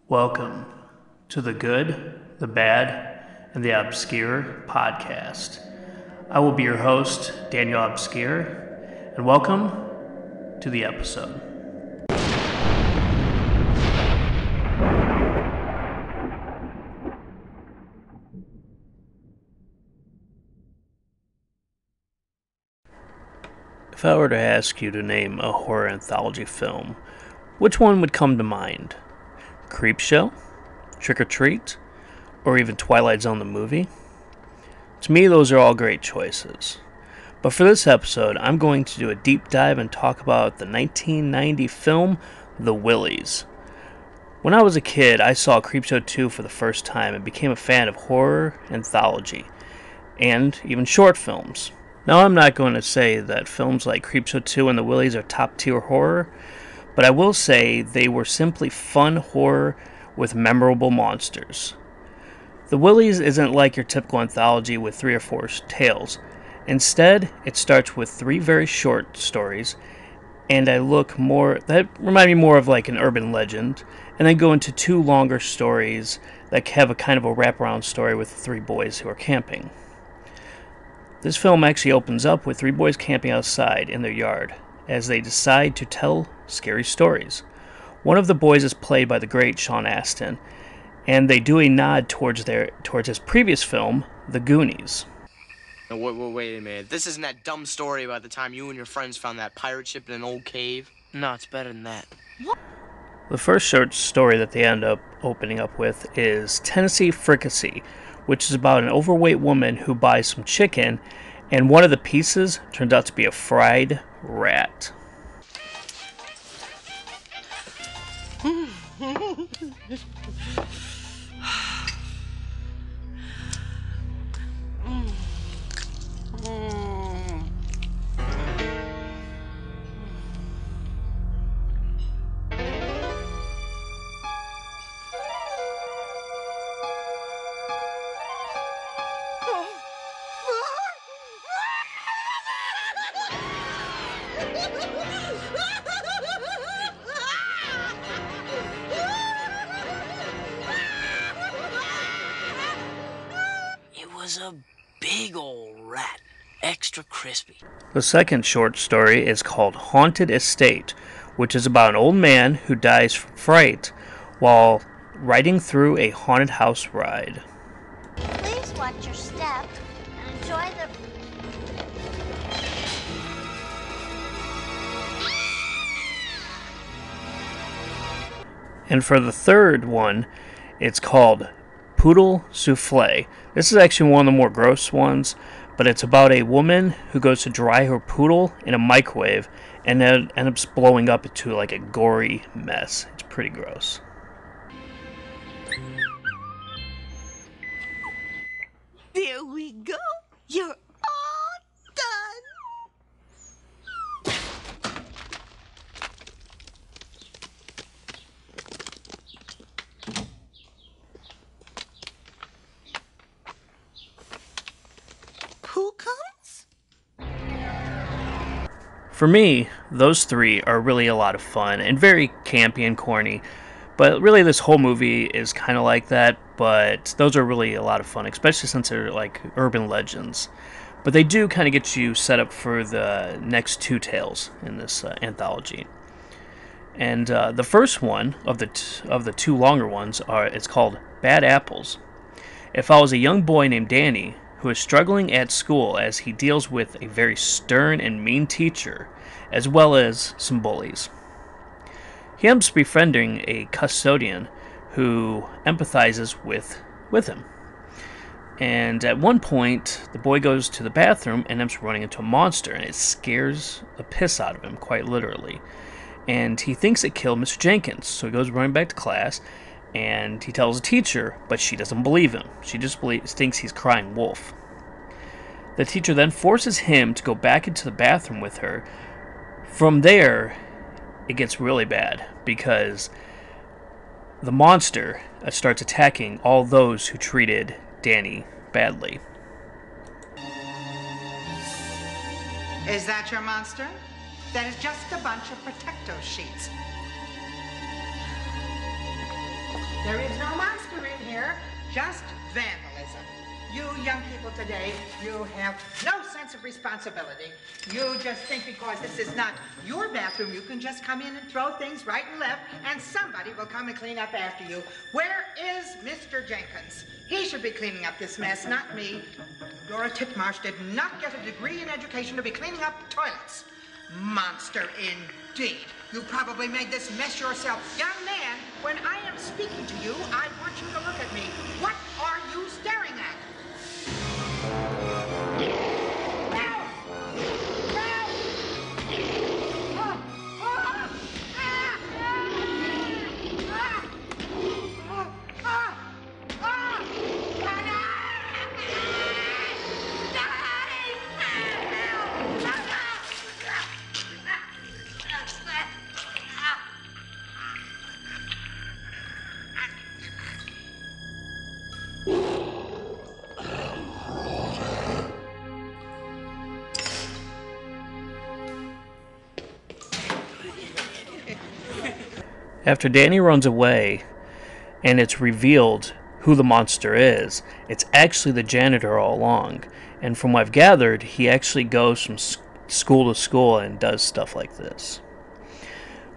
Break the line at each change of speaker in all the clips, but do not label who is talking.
Welcome to the Good, the Bad, and the Obscure podcast. I will be your host, Daniel Obscure, and welcome to the episode. If I were to ask you to name a horror anthology film, which one would come to mind? Creepshow, Trick or Treat, or even Twilight Zone the movie? To me, those are all great choices. But for this episode, I'm going to do a deep dive and talk about the 1990 film The Willies. When I was a kid, I saw Creepshow 2 for the first time and became a fan of horror anthology, and even short films. Now, I'm not going to say that films like Creepshow 2 and The Willies are top-tier horror, but I will say they were simply fun horror with memorable monsters. The Willies isn't like your typical anthology with 3 or 4 tales. Instead, it starts with 3 very short stories, and that remind me more of like an urban legend, and then go into 2 longer stories that have a kind of a wraparound story with 3 boys who are camping. This film actually opens up with 3 boys camping outside in their yard as they decide to tell scary stories. One of the boys is played by the great Sean Astin, and they do a nod towards his previous film, The Goonies.
No, wait a minute. This isn't that dumb story about the time you and your friends found that pirate ship in an old cave? No, it's better than that.
The first short story that they end up opening up with is Tennessee Fricassee, which is about an overweight woman who buys some chicken, and one of the pieces turns out to be a fried rat.
It was a big old rat, extra crispy.
The second short story is called Haunted Estate, which is about an old man who dies from fright while riding through a haunted house ride.
Please watch your step and enjoy the...
And for the third one, it's called Poodle Souffle. This is actually one of the more gross ones, but it's about a woman who goes to dry her poodle in a microwave and then ends up blowing up into like a gory mess. It's pretty gross.
There we go. You're all done. Who comes?
For me, those 3 are really a lot of fun and very campy and corny. But really, this whole movie is kind of like that, but those are really a lot of fun, especially since they're like urban legends. But they do kind of get you set up for the next 2 tales in this anthology. And the first one of the 2 longer ones it's called Bad Apples. It follows a young boy named Danny who is struggling at school as he deals with a very stern and mean teacher, as well as some bullies. He ends up befriending a custodian who empathizes with him. And at one point, the boy goes to the bathroom and ends up running into a monster, and it scares the piss out of him, quite literally. And he thinks it killed Mr. Jenkins, so he goes running back to class, and he tells the teacher, but she doesn't believe him. She just thinks he's crying wolf. The teacher then forces him to go back into the bathroom with her. From there, it gets really bad, because the monster starts attacking all those who treated Danny badly.
Is that your monster? That is just a bunch of protector sheets. There is no monster in here, just vandalism. You young people today, you have no sense of responsibility. You just think because this is not your bathroom, you can just come in and throw things right and left, and somebody will come and clean up after you. Where is Mr. Jenkins? He should be cleaning up this mess, not me. Dora Titmarsh did not get a degree in education to be cleaning up toilets. Monster indeed. You probably made this mess yourself. Young man, when I am speaking to you, I want you to look at me. What are you staring at?
After Danny runs away, and it's revealed who the monster is, it's actually the janitor all along. And from what I've gathered, he actually goes from school to school and does stuff like this.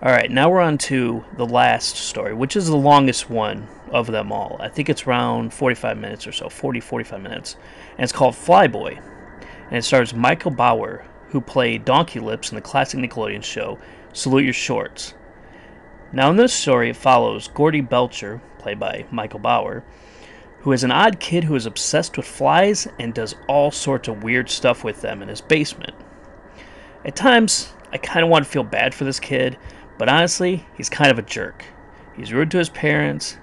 Alright, now we're on to the last story, which is the longest one of them all. I think it's around 45 minutes or so, 45 minutes. And it's called Flyboy. And it stars Michael Bauer, who played Donkey Lips in the classic Nickelodeon show Salute Your Shorts. Now in this story, it follows Gordy Belcher, played by Michael Bauer, who is an odd kid who is obsessed with flies and does all sorts of weird stuff with them in his basement. At times, I kind of want to feel bad for this kid, but honestly, he's kind of a jerk. He's rude to his parents,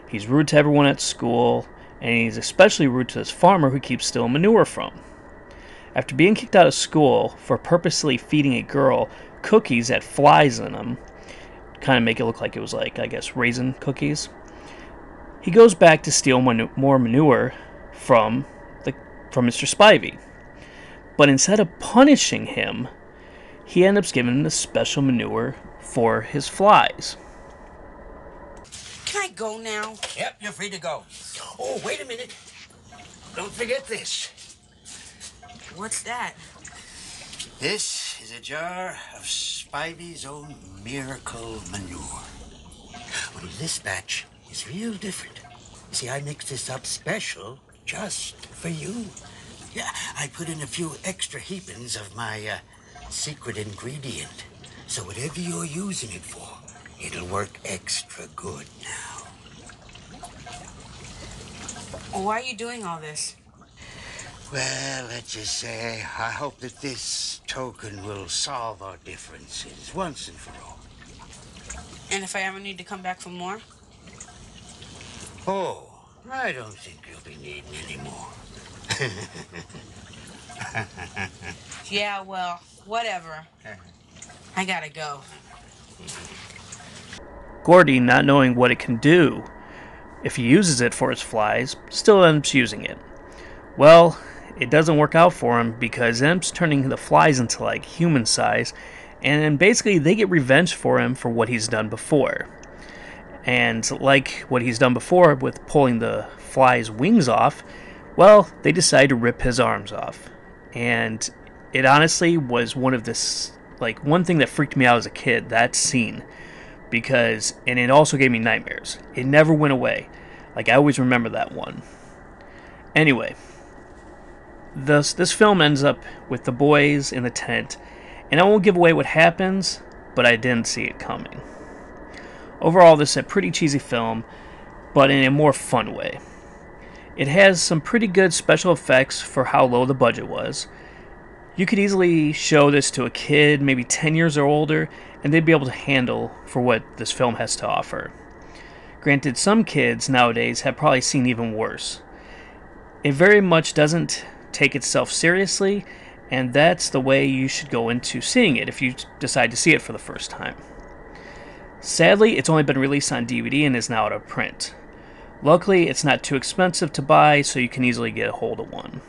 he's rude to everyone at school, and he's especially rude to this farmer who keeps stealing manure from. After being kicked out of school for purposely feeding a girl cookies that had flies in them, kind of make it look like it was like, I guess, raisin cookies, he goes back to steal more manure from Mr. Spivey. But instead of punishing him, he ends up giving him the special manure for his flies.
Can I go now?
Yep, you're free to go. Oh, wait a minute. Don't forget this.
What's that?
This is a jar of Spivey's own miracle manure. Only this batch is real different. See, I mixed this up special just for you. Yeah, I put in a few extra heapings of my secret ingredient. So whatever you're using it for, it'll work extra good now.
Why are you doing all this?
Well, let's just say I hope that this token will solve our differences once and for all.
And if I ever need to come back for more?
Oh, I don't think you'll be needing any more.
Yeah, well, whatever. I gotta go.
Gordy, not knowing what it can do if he uses it for his flies, still ends up using it. Well, it doesn't work out for him because it ends up turning the flies into like human size, and then basically they get revenge for him for what he's done before. And like what he's done before with pulling the fly's wings off, well, they decide to rip his arms off. And it honestly was one thing that freaked me out as a kid, that scene. And it also gave me nightmares. It never went away. Like, I always remember that one. Anyway, this film ends up with the boys in the tent, and I won't give away what happens, but I didn't see it coming. Overall, this is a pretty cheesy film, but in a more fun way. It has some pretty good special effects for how low the budget was. You could easily show this to a kid, maybe 10 years or older, and they'd be able to handle for what this film has to offer. Granted, some kids nowadays have probably seen even worse. It very much doesn't take itself seriously, and that's the way you should go into seeing it if you decide to see it for the first time. Sadly, it's only been released on DVD and is now out of print. Luckily, it's not too expensive to buy, so you can easily get a hold of one.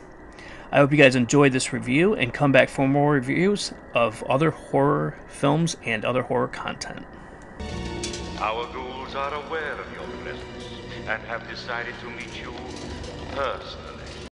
I hope you guys enjoyed this review and come back for more reviews of other horror films and other horror content.
Our ghouls are aware of your presence and have decided to meet you personally.